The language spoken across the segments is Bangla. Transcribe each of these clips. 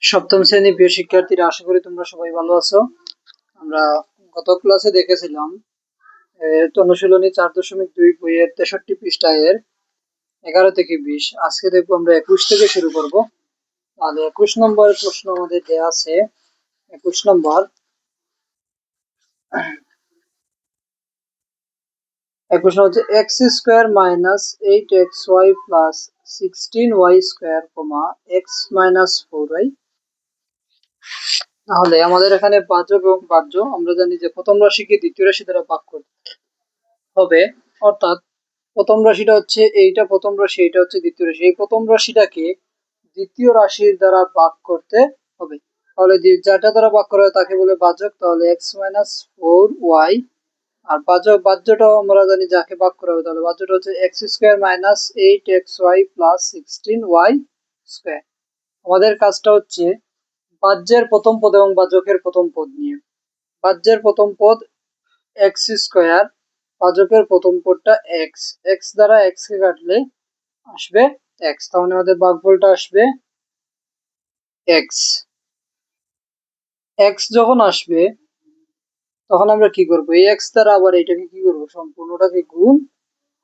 সপ্তম শ্রেণীর প্রিয় শিক্ষার্থীরা, আশা করি তোমরা সবাই ভালো আছো। আমরা গত ক্লাসে দেখেছিলাম অনুশীলনী 4.2 বইয়ের 63 পৃষ্ঠায়ের 11 থেকে 20। আজকে দেখবো আমরা 21 থেকে শুরু করব। তাহলে 21 নম্বর প্রশ্ন আমাদের দেওয়া আছে। 21 নম্বর হচ্ছে x square minus 8xy plus 16y square x minus 4y। তাহলে আমাদের এখানে বাহ্যক এবং বাহ্য আমরা জানি যে প্রথম রাশিকে দ্বিতীয় রাশি দ্বারা ভাগ করতে হবে, অর্থাৎ প্রথম রাশিটা হচ্ছে এইটা, প্রথম রাশি এইটা হচ্ছে দ্বিতীয় রাশি। এই প্রথম রাশিটাকে দ্বিতীয় রাশির দ্বারা ভাগ করতে হবে। তাহলে যেটা দ্বারা ভাগ করা হয় তাকে বলে ভাজক। তাহলে এক্স মাইনাস 4y। আর বাহ্যটাও আমরা জানি যাকে ভাগ করা হবে, তাহলে বাহ্যটা হচ্ছে x square minus 8xy plus 16y square. আমাদের কাজটা হচ্ছে বাহ্যের প্রথম পদ এবং বাহ্যকের প্রথম পদ নিয়ে। বাহ্যের প্রথম পদ এক্স স্কোয়ার, ভাজকের প্রথম পদটা এক্স। এক্স দ্বারা এক্স কে কাটলে আসবে এক্স, তাহলে আমাদের ভাগফলটা আসবে এক্স। এক্স যখন আসবে তখন আমরা কি করব, এই এক্স দ্বারা আবার এটাকে কি করব, সম্পূর্ণটাকে গুণ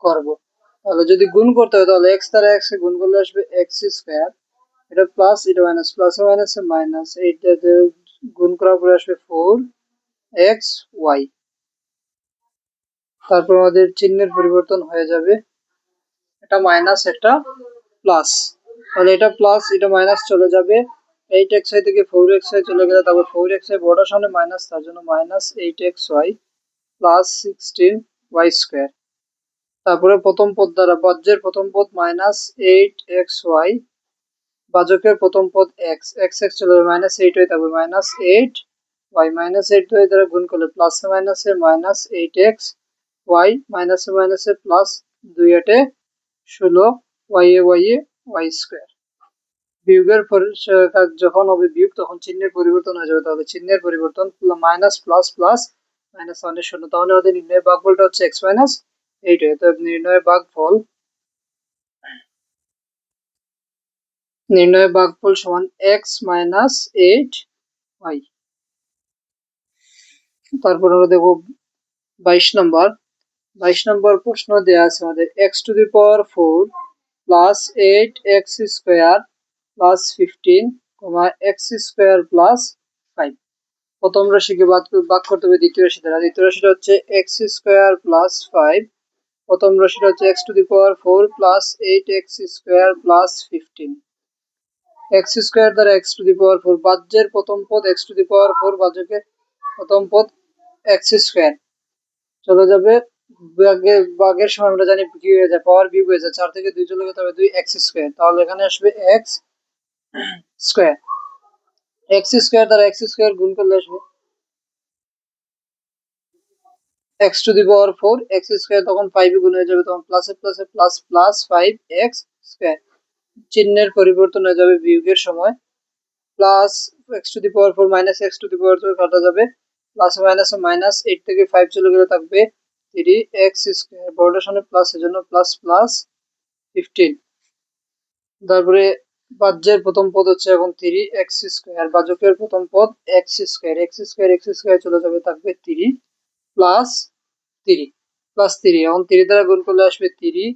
করব। তাহলে যদি গুণ করতে হয় তাহলে এক্স দ্বারা এক্স কে গুণ করলে আসবে এক্স স্কোয়ার, এটা প্লাস এটা মাইনাস, প্লাস মাইনাস মাইনাস, এইটা গুণ করার পরে আসবে 4xy। তারপর আমাদের চিহ্নের পরিবর্তন হয়ে যাবে, এটা মাইনাস এটা প্লাস। তাহলে এটা প্লাস এটা মাইনাস চলে যাবে, 8xy থেকে 4xy চলে গেলে তারপর 4xy বড় সামনে মাইনাস, তার জন্য minus 8xy plus 16y square. তারপরে প্রথম পদ দ্বারা বাহ্যের প্রথম পদ মাইনাস 8xy, ভাজকের প্রথম পদ এক্স, এক্স এক্স চলে যাবে মাইনাস 8y, তারপর মাইনাস 8y, মাইনাস 8y দ্বারা গুণ করলে প্লাস মাইনাসে মাইনাস 8xy, মাইনাসে মাইনাসে প্লাস, 2 8 16, y এ y স্কোয়ার। বিয়োগের কাজ যখন হবে বিয়োগ, তখন চিহ্নের পরিবর্তন হয়ে যাবে। তাহলে চিহ্নের পরিবর্তন মাইনাস প্লাস প্লাস মাইনাস মানে শূন্য। তাহলে আমাদের নির্ণয়ের ভাগফলটা হচ্ছে এক্স মাইনাস 8। নির্ণয়ের ভাগফল সমান এক্স মাইনাস 8y। তারপর আমরা দেখবো 22 নম্বর। 22 নম্বর প্রশ্ন দেওয়া আছে আমাদের x to the power 4 plus 8x square plus 15 x square plus 5। প্রথম রাশিকে ভাগ করতে হবে দ্বিতীয় রাশি দ্বারা। দ্বিতীয় রাশিটা হচ্ছে এক্স স্কোয়ার প্লাস 5, প্রথম রাশিটা হচ্ছে x to the power 4 plus 8x square plus 15। X square দ্বারা এক্স টু দি পাওয়ার 4, বাহ্যের প্রথম পদ এক্স টু দি পাওয়ার 4, বাহ্যকের প্রথম পদ এক্স স্কোয়ার চলে যাবে। ভাগের সময় আমরা জানি কি হয়ে যায়, পাওয়ার বিয়োগ হয়ে যায়, 4 থেকে 2 চলে গেলে তবে 2 এক্স স্কোয়ার। তাহলে এখানে আসবে এক্স স্কোয়ার। এক্স স্কোয়ার দ্বারা এক্স স্কোয়ার গুণ করলে আসবে x to the power 4 x square, তখন 5 গুণ হয়ে যাবে, তখন প্লাসে প্লাসে প্লাস প্লাস 5 এক্স স্কোয়ার। চিহ্নের পরিবর্তন হয়ে যাবে বিয়োগের সময়, plus x to the power 4 minus x to the power 4 কাটা যাবে, প্লাস মাইনাস মাইনাস, 8 থেকে 5 চলে গেলে থাকবে 3 এক্স স্কোয়ার, বড়টার সামনে প্লাস এর জন্য প্লাস প্লাস 15। তারপরে বাহ্যের প্রথম পদ হচ্ছে এখন 3 এক্স স্কোয়ার, ভাজকের প্রথম পদ x square, x square x square চলে যাবে, থাকবে 3 প্লাস 3 প্লাস 3, এখন 3 দ্বারা গুণ করলে আসবে 3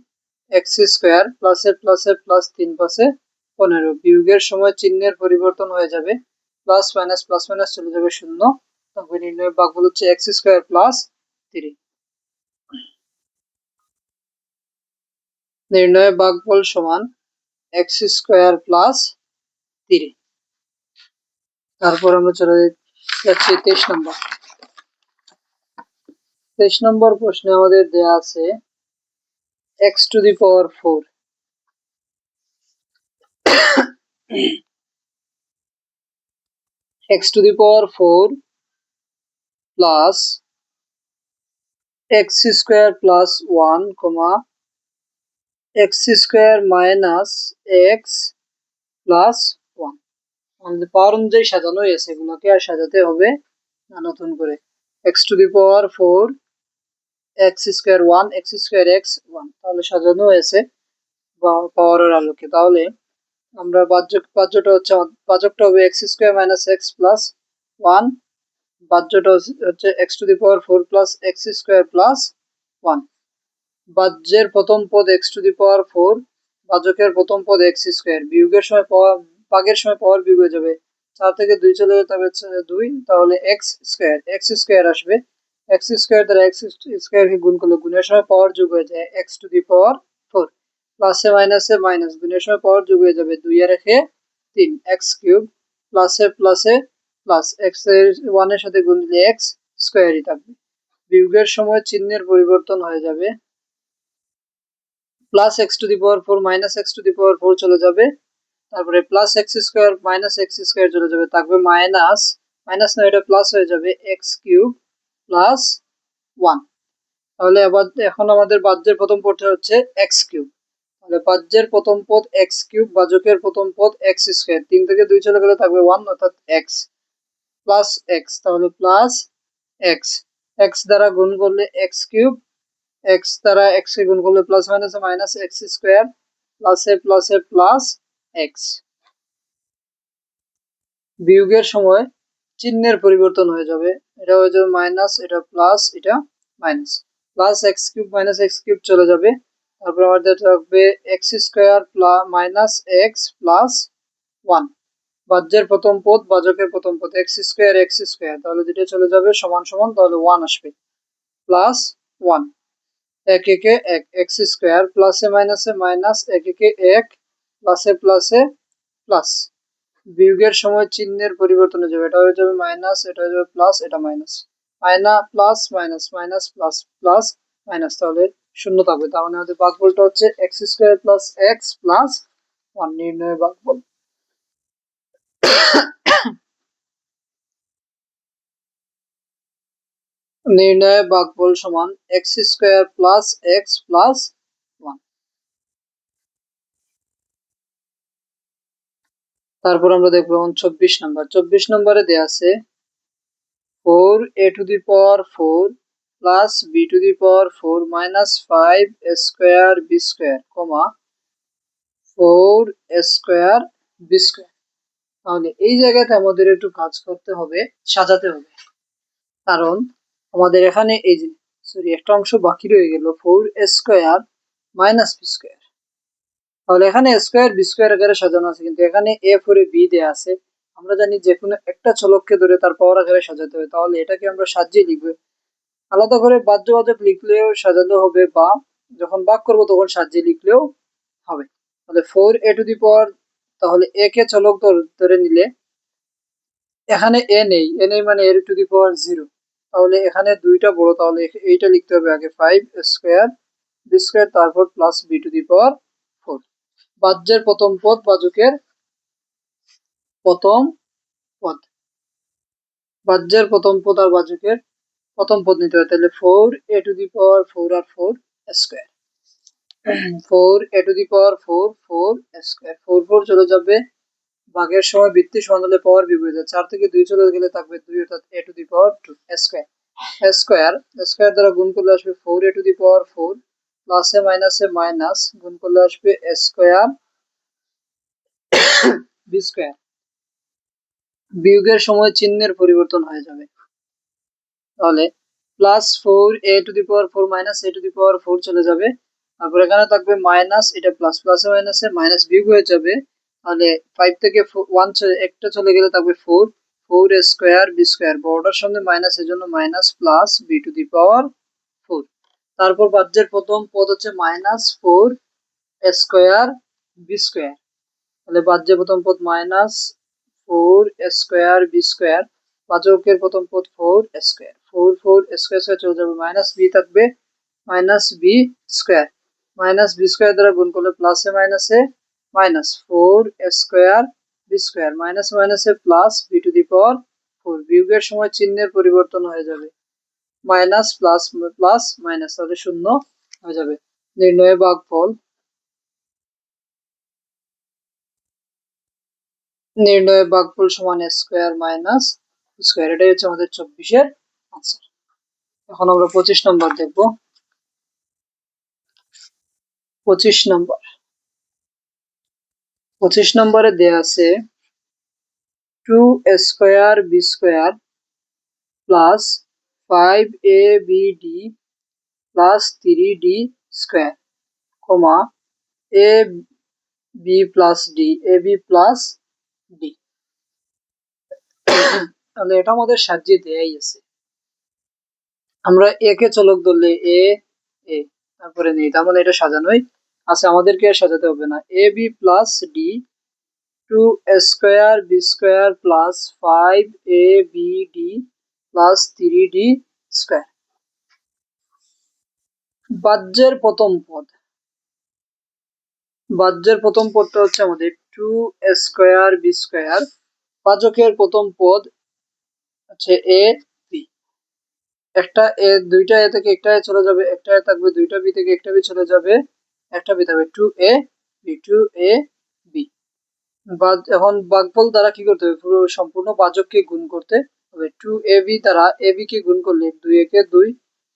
এক্স স্কোয়ার, প্লাসে প্লাসে প্লাস 3 পাশে 15। বিয়োগের সময় চিহ্নের পরিবর্তন হয়ে যাবে, প্লাস মাইনাস চলে যাবে শূন্য। তারপরে নির্ণয়ের ভাগফল হচ্ছে এক্স স্কোয়ার প্লাস 3। নির্ণয়ের ভাগফল সমান এক্স স্কোয়ার প্লাস 3। তারপর আমরা চলে যাচ্ছি 23 নম্বর। 23 নম্বর প্রশ্নে আমাদের দেয়া আছে x to the power 4 x to the power 4 plus x square plus 1 x square minus x plus 1। আমাদের পাওয়ার অনুযায়ী সাজানো হয়েছে, এগুলোকে আর সাজাতে হবে না নতুন করে। x to the power 4 x square 1 x square x 1, তাহলে সাজানো হয়েছে পাওয়ারের আলোকে। তাহলে আমরা বাহ্যটা হচ্ছে বাচকটা হবে x square minus x plus one, বাহ্যটা হচ্ছে x to the power four plus x square plus one. বাহ্যের প্রথম পদ x to the power four, বাচকের প্রথম পদ এক্স স্কোয়ার, বিয়োগের সময় পাওয়ার, ভাগের সময় পাওয়ার বিয়োগ হয়ে যাবে, 4 থেকে 2 চলে যেতে হবে 2, তাহলে এক্স স্কোয়ার আসবে। এক্স স্কোয়ার দ্বারা এক্স স্কোয়ারকে গুণ করলে গুণের সময় পাওয়ার যোগ হয়ে যায় x to the power four, প্লাসে মাইনাসে মাইনাস, গুণের সময় পাওয়ার যোগ হয়ে যাবে 2 আর একে 3, এক্স কিউব, প্লাসে প্লাসে প্লাস, এক্স এর 1 এর সাথে গুণ দিলে এক্স স্কোয়ারই থাকবে। বিয়োগের সময় চিহ্নের পরিবর্তন হয়ে যাবে, plus x to the power four minus x to the power four চলে যাবে, তারপরে plus x square minus x square চলে যাবে, থাকবে মাইনাস, মাইনাস না এটা প্লাস হয়ে যাবে এক্স কিউব প্লাস ওয়ান। তাহলে আবার এখন আমাদের বাহ্যের প্রথম পদটা হচ্ছে এক্স কিউব, তাহলে বাহ্যের প্রথম পদ এক্স কিউব, বাচকের প্রথম পদ এক্স স্কোয়ার, 3 থেকে 2 চলে গেলে থাকবে 1 অর্থাৎ এক্স প্লাস এক্স, তাহলে প্লাস এক্স, এক্স দ্বারা গুণ করলে এক্স কিউব, এক্স দ্বারা এক্স কে গুণ করলে প্লাস মাইনাসে মাইনাস এক্স স্কোয়ার, প্লাসে প্লাসে প্লাস এক্স। বিয়োগের সময় চিহ্নের পরিবর্তন হয়ে যাবে, এটা হয়ে যাবে মাইনাস, এটা প্লাস, এটা minus, plus x cube minus x cube চলে যাবে, তারপর আমাদের থাকবে x square plus minus x plus one. বাহ্যের প্রথম পদ বাচকের প্রথম পদ এক্স স্কোয়ার, তাহলে দুটো চলে যাবে সমান সমান, তাহলে ওয়ান আসবে, প্লাস ওয়ান, এক একে এক, এক্স স্কোয়ার প্লাসে মাইনাসে মাইনাস, এক একে এক, প্লাসে প্লাসে প্লাস। বিয়োগের সময় চিহ্নের পরিবর্তন হয়ে যাবে, এটা হয়ে যাবে মাইনাস, এটা হয়ে যাবে প্লাস, এটা minus, plus minus minus plus plus minus, তাহলে শূন্য থাকবে। তার মানে আমাদের ভাগফলটা হচ্ছে x square plus x plus one. নির্ণয় ভাগফল, নির্ণয় ভাগফল সমান x square plus x plus one. তারপর আমরা দেখবো 24 নম্বর। 24 নম্বরে দেয়া আছে 4a to the power 4 plus b to the power 4 minus 5 square b square, 4 square b square। তাহলে এই জায়গাতে আমাদের একটু কাজ করতে হবে, সাজাতে হবে, কারণ আমাদের এখানে এই যে সরি একটা অংশ বাকি রয়ে গেল, 4 স্কোয়ার মাইনাস বি স্কোয়ার। তাহলে এখানে স্কোয়ার বি স্কোয়ার আকারে সাজানো আছে, কিন্তু এখানে এ ফোরে বি দেয়া আছে। আমরা জানি যে কোনো একটা চলককে ধরে তার পাওয়ার আকারে সাজাতে হবে, তাহলে এটাকে আমরা সাজিয়ে লিখবো। আলাদা করে বাধ্যবাধক লিখলেও সাজাতে হবে, বা যখন ভাগ করবো তখন সাজিয়ে লিখলেও হবে। তাহলে 4a টু দি পাওয়ার, তাহলে এ কে চলক ধরে নিলে এখানে এ নেই মানে এ টু দি পাওয়ার 0, তাহলে এখানে দুইটা বড়, তাহলে এইটা লিখতে হবে আগে 5 স্কোয়ার বি স্কোয়ার, তারপর plus B to the power 4। বাহ্যের প্রথম পদ বাচকের প্রথম পদ, বাহ্যের প্রথম পদ আর বাচকের প্রথম পদ নিতে হবে, তাহলে 4a টু দি পাওয়ার 4 আর 4 square, 4a to the power 4 4 square, 4 4 চলে যাবে, ভাগের সময় বৃত্তি সমান হলে পাওয়ার বিয়োগ হয়ে যায়, 4 থেকে 2 চলে গেলে থাকবে 2, অর্থাৎ a to the power 2 square. Square square দ্বারা গুণ করলে আসবে 4a টু দি পাওয়ার 4, প্লাসে মাইনাসে মাইনাস, গুণ করলে আসবে স্কোয়ার বি স্কোয়ার। বিয়োগের সময় চিহ্নের পরিবর্তন হয়ে যাবে, তাহলে plus 4a to the power 4 minus a to the power 4 চলে যাবে, তারপর এখানে থাকবে মাইনাস, এটা প্লাস, প্লাসে মাইনাসে মাইনাস বিয়োগ হয়ে যাবে, তাহলে 5 থেকে 1 একটা চলে গেলে থাকবে 4, 4 স্কোয়ার বি স্কোয়ার, বড়টার সামনে মাইনাস, এর জন্য minus plus B to the power 4। তারপর বাহ্যের প্রথম পদ হচ্ছে মাইনাস 4 স্কোয়ার বি স্কোয়ার, তাহলে বাহ্যের প্রথম পদ মাইনাস 4 স্কোয়ার বি স্কোয়ার, বাচকের প্রথম পদ 4 স্কোয়ার, 4 4 স্কোয়ার স্কোয়ার চলে যাবে, মাইনাস বি থাকবে minus B square, minus B square দ্বারা গুণ করলে প্লাসে মাইনাসে minus 4 square B square, minus মাইনাসে plus B to the power 4। বিয়োগের সময় চিহ্নের পরিবর্তন হয়ে যাবে, মাইনাস প্লাস প্লাস মাইনাস, তাহলে শূন্য হয়ে যাবে। নির্ণয় ভাগফল, নির্ণয় ভাগফল সমান স্কোয়ার মাইনাস স্কোয়ার, এটাই হচ্ছে আমাদের 24-এর আনসার। এখন আমরা 25 নম্বর দেখব। 25 নম্বর, 25 নম্বরে দেয়া আছে 2a² b² plus 5ab plus 3d² comma a b plus d ab plus d। তাহলে এটা আমাদের সাজিয়ে দেয়াই আছে। আমরা এ কে চলক ধরলে এ এ তারপরে নেই, তার মানে এটা সাজানোই আছে, আমাদেরকে আর সাজাতে হবে না। A B plus D 2a² b² plus 5ab plus 3d²। বাহ্যের প্রথম পদ, বাহ্যের প্রথম পদটা হচ্ছে আমাদের 2a² b²। ভাজকের প্রথম পদ হচ্ছে এ বি। একটা এ, দুইটা এ থেকে একটা এ চলে যাবে, একটা এ থাকবে, দুইটা বি থেকে একটা বি চলে যাবে, একটা বি থাকবে, 2a b এখন ভাগফল দ্বারা কি করতে হবে, পুরো সম্পূর্ণ ভাজককে গুণ করতে হবে। 2ab দ্বারা ab কে গুণ করলে 2 একে 2,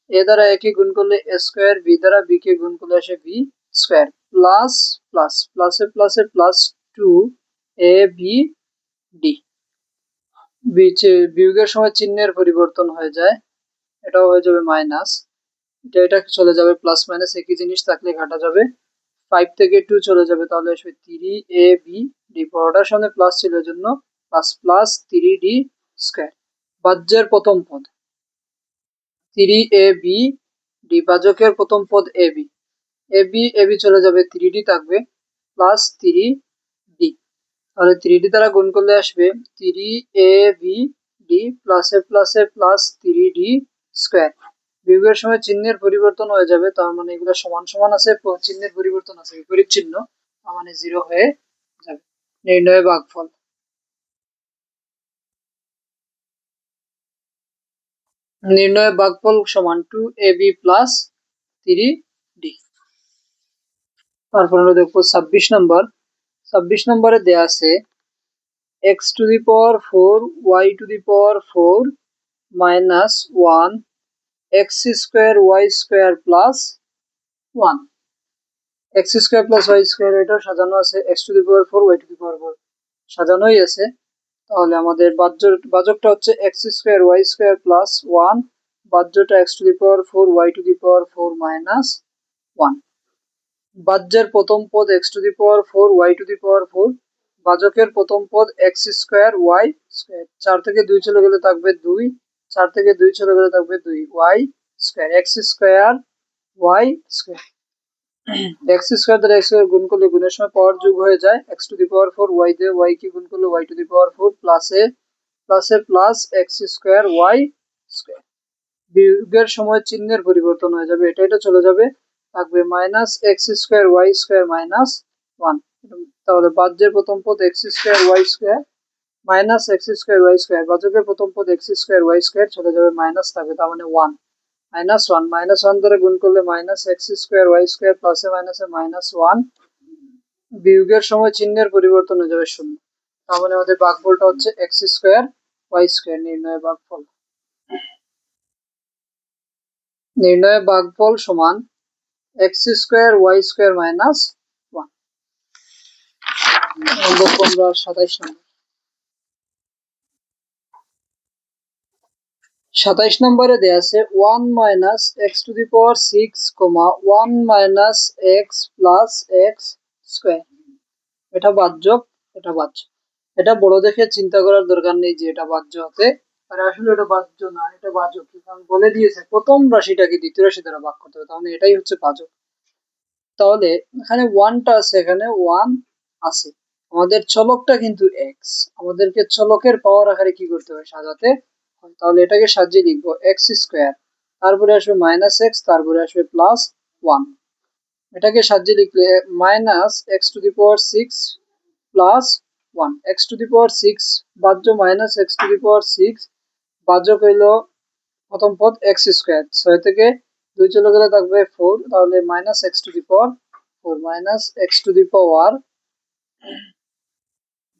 এ দ্বারা এ কে গুণ করলে a², বি দ্বারা বি কে গুণ করলে আসে b² প্লাস প্লাস প্লাসে প্লাসে প্লাস 2ab d। বিয়োগের সময় চিহ্নের পরিবর্তন হয়ে যায়, এটাও হয়ে যাবে মাইনাস, এটা চলে যাবে প্লাস মাইনাস একই জিনিস থাকলে কাটা যাবে। 5 থেকে 2 চলে যাবে, তাহলে আসবে 3ab d, পরোটার সামনে প্লাস ছিল জন্য প্লাস প্লাস 3d²। ভাজ্যের প্রথম পদ 3ab d, ভাজকের প্রথম পদ ab, ab চলে যাবে, 3d থাকবে প্লাস 3d, তাহলে 3d দ্বারা গুণ করলে আসবে 3ab d প্লাসে প্লাসে প্লাস 3d²। বিয়োগের সময় চিহ্নের পরিবর্তন হয়ে যাবে, তার মানে এগুলো সমান সমান আছে, চিহ্নের পরিবর্তন আছে, বিপরীত চিহ্ন, তার মানে 0 হয়ে যাবে। নির্ণয় ভাগফল, নির্ণয় ভাগফল সমান 2ab প্লাস 3d। তারপর আমরা দেখবো 26 নম্বর। 26 নম্বরে দেয়া আছে x⁴ y⁴ minus 1 x² y² plus 1। x² plus y² এটা সাজানো আছে, x⁴ y⁴ সাজানোই আছে। তাহলে আমাদের ভাজকটা হচ্ছে x² y² plus 1, ভাজ্যটা x⁴ y⁴ minus 1। ভাজ্যের প্রথম পদ x⁴ y⁴, ভাজকের প্রথম পদ x² y²। 4 থেকে 2 চলে গেলে থাকবে 2, 4 থেকে 2 চলে গেলে থাকবে 2 y², x² y²। x² দ্বারা x গুণ করলে গুণের সময় পাওয়ার যোগ হয়ে যায়, x⁴ y দিয়ে y কে গুণ করলে y⁴ প্লাসে প্লাসে প্লাস x² y²। বিয়োগের সময় চিহ্নের পরিবর্তন হয়ে যাবে, এটা চলে যাবে, থাকবে মাইনাস x² y² মাইনাস 1। তাহলে ভাজ্যের প্রথম পদ x² y² minus x² y², ভাজকের প্রথম পদ x² y² চলে যাবে, মাইনাস থাকবে, তার মানে 1 মাইনাস 1 দ্বারা গুণ করলে মাইনাস x² y² প্লাসে মাইনাসে মাইনাস 1। বিয়োগের সময় চিহ্নের পরিবর্তন হয়ে যাবে 0, তার মানে আমাদের ভাগফলটা হচ্ছে x² y²। নির্ণয় ভাগফল, নির্ণয় ভাগফল সমান x² y² মাইনাস 1। 27 নম্বর। 27 নম্বরে দেয়া আছে 1 minus x⁶ 1 minus x plus x²। এটা ভাজ্যক, এটা ভাজ্য, এটা বড় দেখে চিন্তা করার দরকার নেই যে এটা ভাজ্য হতে আর আসলে এটা ভাজ্য না, এটা ভাজক, কারণ বলে দিয়েছে প্রথম রাশিটাকে দ্বিতীয় রাশি দ্বারা ভাগ করতে হবে, তাহলে এটাই হচ্ছে ভাজক। তাহলে এখানে 1টা আছে, এখানে 1 আছে, আমাদের চলকটা কিন্তু x, আমাদেরকে চলকের পাওয়ার আকারে কি করতে হবে, সাজাতে হয়। তাহলে এটাকে সাজিয়ে লিখবো x², তারপরে আসবে মাইনাস x, তারপরে আসবে প্লাস 1। এটাকে সাজিয়ে লিখলে minus x⁶ plus 1, x⁶ ভাজ্য minus x⁶, ভাজক হইল প্রথম পদ x², 6 থেকে 2 চলে গেলে থাকবে 4, তাহলে মাইনাস x⁴ মাইনাস x⁴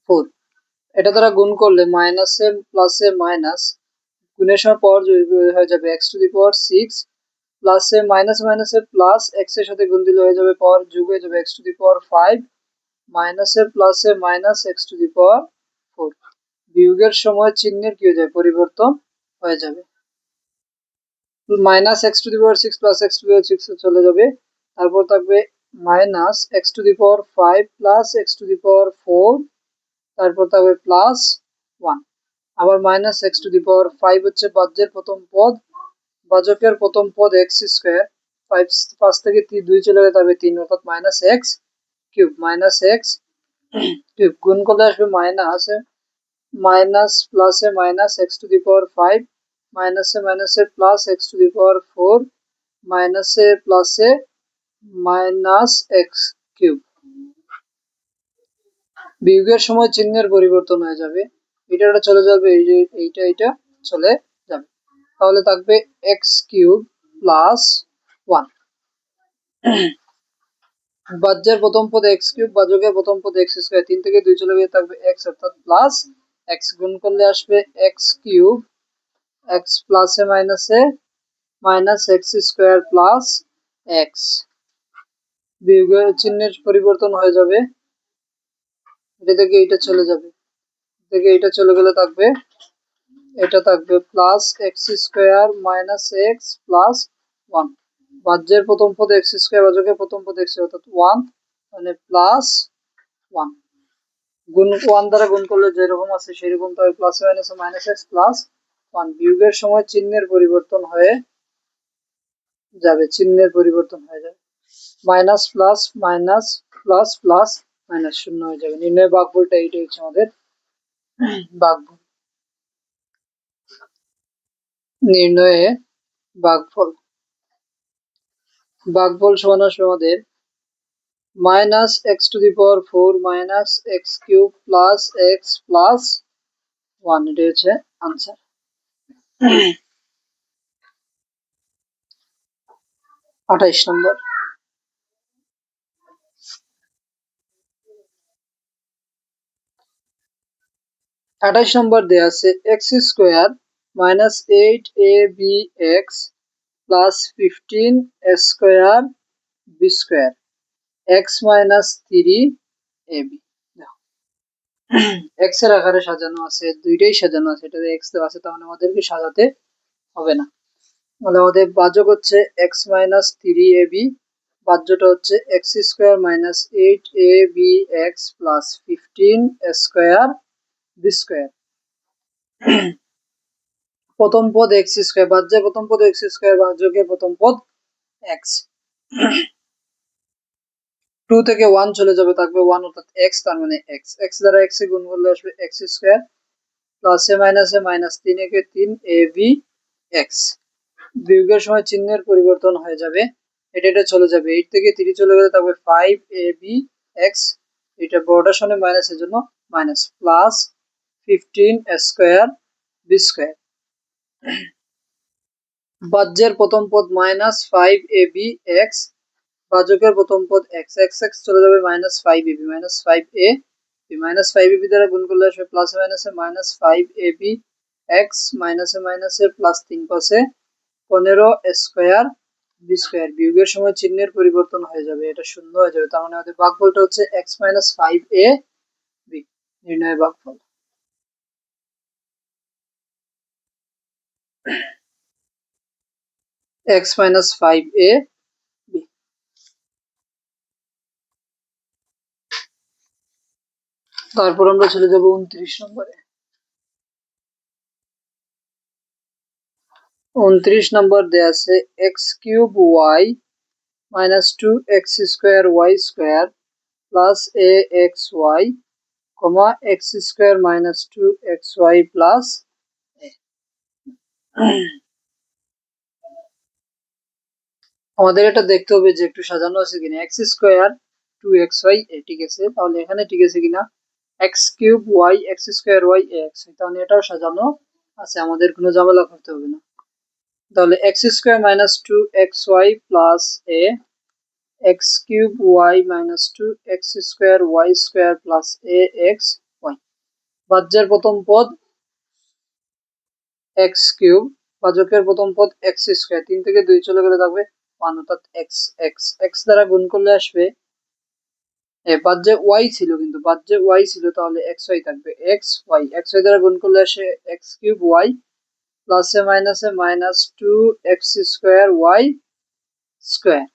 4। এটা দ্বারা গুণ করলে মাইনাসে প্লাসে মাইনাস, গুণের সময় পাওয়ার হয়ে যাবে x⁶, প্লাসে মাইনাস মাইনাসে প্লাস, x এর সাথে গুণ দিলে হয়ে যাবে পাওয়ার যোগ হয়ে যাবে x⁵, মাইনাসে প্লাসে minus x to the power 4। বিয়োগের সময় চিহ্নের কি হয়ে যায়, পরিবর্তন হয়ে যাবে। Minus x to the power 6 plus x to the power 6 চলে যাবে। তারপর থাকবে minus x to the power 5 plus x to the power 4। তারপর থাকবে প্লাস 1। আবার minus x to the power 5 হচ্ছে বাহ্যের প্রথম পদ, ভাজকের প্রথম পদ এক্স স্কোয়ার। 5 থেকে 2 চলে গেলে তবে 3, অর্থাৎ minus x cube. Minus x cube গুণ করলে আসবে মাইনাস মাইনাস প্লাসে minus x to the power 5, মাইনাসে মাইনাসে plus x to the power 4, মাইনাসে প্লাসে মাইনাস এক্স কিউব। বিয়োগের সময় চিহ্নের পরিবর্তন হয়ে যাবে, এটা চলে যাবে, এই যে এইটা চলে যাবে। তাহলে থাকবে এক্স কিউব প্লাস 1। ভাজ্যের প্রথম পদ এক্স কিউব, ভাজকের প্রথম পদ এক্স স্কোয়ার। 3 থেকে 2 চলে গিয়ে থাকবে এক্স, অর্থাৎ প্লাস এক্স। গুণ করলে আসবে এক্স কিউব, এক্স প্লাসে মাইনাসে minus x square plus x. বিয়োগের চিহ্নের পরিবর্তন হয়ে যাবে, এটা থেকে এইটা চলে যাবে, থেকে এইটা চলে গেলে থাকবে, এটা থাকবে plus x square minus x plus 1। ভাজ্যের প্রথম পদ এক্স স্কোয়ার, ভাজকের প্রথম পদ এক্স, অর্থাৎ 1 মানে প্লাস 1। গুণ 1 দ্বারা গুণ করলে যেরকম আছে সেরকম তবে plus minus minus x plus 1। বিয়োগের সময় চিহ্নের পরিবর্তন হয়ে যাবে, চিহ্নের পরিবর্তন হয়ে যাবে। Minus plus minus plus plus minus শূন্য হয়ে যাবে। নির্ণয় ভাগফলটা এইটাই হচ্ছে আমাদের ভাগফল। নির্ণয়ে ভাগফল, ভাগফল সমান আসবে আমাদের minus x to the power 4 minus x cube plus x plus 1। এটা হচ্ছে আনসার। 28 নম্বর। 28 নম্বর দেয়া আছে x square minus 8ab(x) plus 15 square B square x minus 3ab। X এর আকারে সাজানো আছে, দুইটাই সাজানো আছে, এটাতে এক্স দেওয়া আছে, তার মানে আমাদেরকে সাজাতে হবে না। মানে আমাদের ভাজক হচ্ছে এক্স মাইনাস 3ab, ভাজ্যটা হচ্ছে x square minus 8ab(x) plus 15 square B square. প্রথম পদ এক্স স্কোয়ার, ভাজ্যের প্রথম পদ এক্স স্কোয়ার, ভাজকের প্রথম পদ এক্স। 2 থেকে 1 চলে যাবে, থাকবে 1, অর্থাৎ এক্স, তার মানে এক্স। এক্স দ্বারা এক্স এ গুণ করলে আসবে এক্স স্কোয়ার প্লাসে মাইনাসে মাইনাস 3 একে 3 ab এক্স। বিয়োগের সময় চিহ্নের পরিবর্তন হয়ে যাবে, এটা চলে যাবে, 8 থেকে 3 চলে গেলে তবে 5ab এক্স, এটা বড়টার সামনে মাইনাসের জন্য minus, plus 15 square B square. ভাজ্যের প্রথম পদ মাইনাস 5ab এক্স, ভাজকের প্রথম পদ এক্স, এক্স এক্স চলে যাবে, minus 5ab minus 5a, minus 5ab দ্বারা গুণ করলে আসবে প্লাসে মাইনাসে মাইনাস 5ab এক্স, মাইনাসে মাইনাসে প্লাস 3 পাশে 15 স্কোয়ার বি স্কোয়ার। বিয়োগের সময় চিহ্নের পরিবর্তন হয়ে যাবে, এটা শূন্য হয়ে যাবে, তার মানে আমাদের ভাগফলটা হচ্ছে এক্স মাইনাস 5ab। নির্ণয় ভাগফল। X minus 5ab। তারপর আমরা চলে যাব 29 নম্বরে। 29 নম্বর দেয়া আছে X cube Y minus 2x square Y square plus A X Y comma X square minus 2xy plus A. আমাদের এটা দেখতে হবে যে একটু সাজানো আছে কিনা। এক্স স্কোয়ার 2xy ঠিক আছে, তাহলে এখানে ঠিক আছে কিনা। X cube y x square y x, তাহলে এটাও সাজানো আছে, আমাদের কোনো ঝামেলা করতে হবে না। তাহলে X square minus 2xy plus A, X cube Y minus 2x square Y square plus A X Y. ভাজ্যের প্রথম পদ এক্স কিউব, ভাজকের প্রথম পদ এক্স স্কোয়ার। 3 থেকে 2 চলে গেলে থাকবে 1, অর্থাৎ এক্স এক্স এক্স দ্বারা গুণ করলে আসবে বাদ যে ওয়াই ছিল, কিন্তু বাদ যে ওয়াই ছিল, তাহলে এক্স ওয়াই থাকবে। এক্স ওয়াই দ্বারা গুণ করলে আসে এক্স কিউব ওয়াই প্লাসে মাইনাসে minus two x square Y square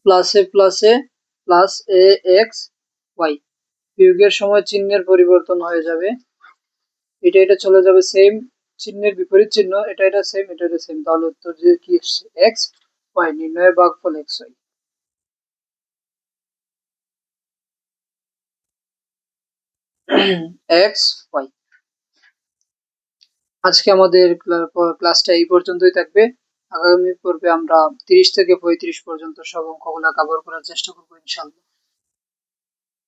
প্লাসে প্লাসে প্লাস এ এক্স ওয়াই। বিয়োগের সময় চিহ্নের পরিবর্তন হয়ে যাবে, এটা চলে যাবে সেম চিহ্নের বিপরীত চিহ্ন, এটা সেম, এটা সেম, তাহলে উত্তর যে কি এসছে এক্স ওয়াই। নির্ণয়ের ভাগফল এক্স ওয়াই। X Y. আজকে আমাদের ক্লাসটা এই পর্যন্তই থাকবে। আগামী পর্বে আমরা 30 থেকে 35 পর্যন্ত সব অঙ্কগুলা কভার করার চেষ্টা করবো ইনশাল্লাহ।